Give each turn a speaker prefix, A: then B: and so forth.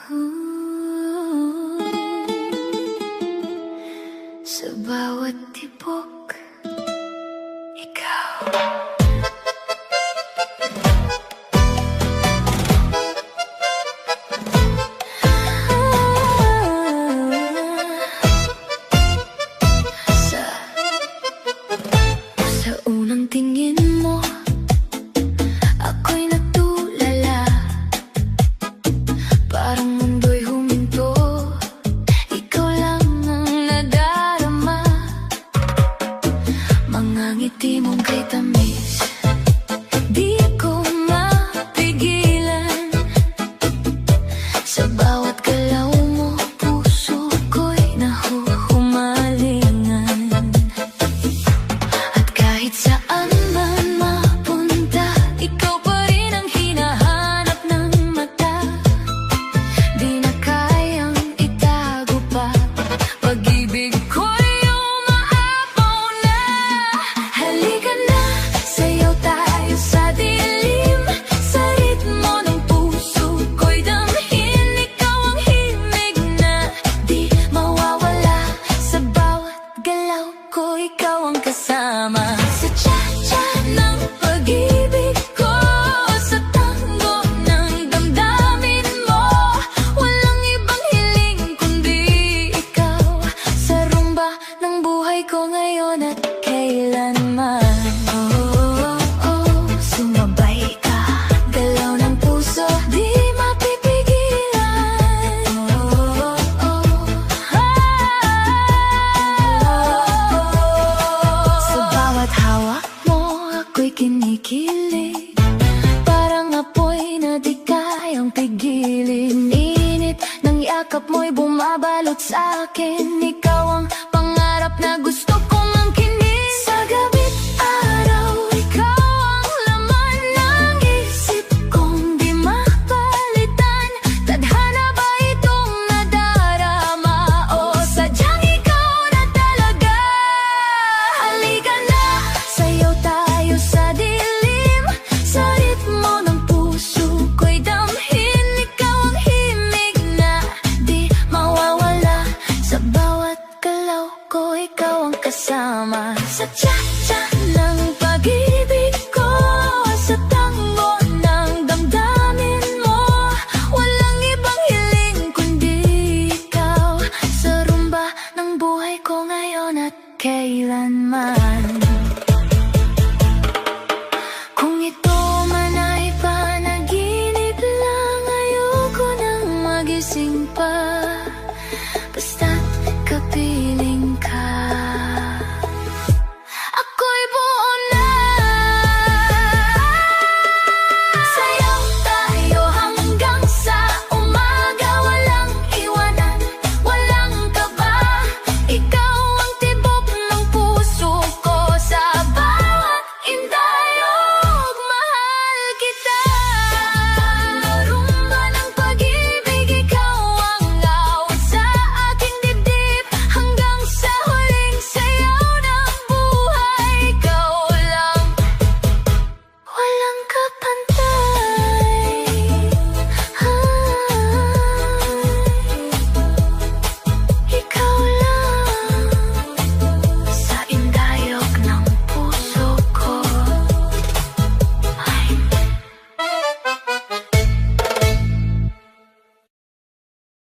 A: Sa bawat tibok, ikaw. Sa unang tingin mo, ako'y nagtulala. Parang mundo'y huminto, ikaw lang ang nadarama. Mga ngiti mong kay tamis, di ko mapigilan. Sa bawat galaw mo, puso ko'y nahuhumalingan. At kahit saan man mapunta, ikaw pa rin ang hinahanap ng mata. Di na kayang itago pa, pag-ibig ko'y umaapaw na. Halika na, sayaw tayo sa dilim. Sa ritmo ng puso ko'y damhin. Ikaw ang himig na di mawawala. Sa bawat galaw ko, ikaw ang kasama. Sa cha-cha ng pag-ibig ko, sa tango ng damdamin mo, walang ibang hiling kundi ikaw. Sa rumba ng buhay ko ngayon at kailanman. Sumabay ka, galaw ng puso, di mapipigilan. Sa bawat hawak mo, ako'y kinikilig. Parang apoy na di kayang pigilin. Init ng yakap mo'y bumabalot sa akin. Ikaw ang pangarap na gusto kong angkinin. Sa gabi't araw, ikaw ang laman ng isip kong di mapalitan. Tadhana ba itong nadarama o sadyang ikaw na talaga? Halika na, sayaw tayo sa dilim. Sa ritmo ng puso ko'y damhin. Ikaw ang himig na di mawawala. Sa bawat galaw ko, ikaw ang kasama. Sa cha-cha ng pag-ibig ko, sa tango ng damdamin mo, walang ibang hiling kundi ikaw. Sa rumba ng buhay ko ngayon at kailanman. Kung ito man ay panaginip lang, ayoko nang magising pa.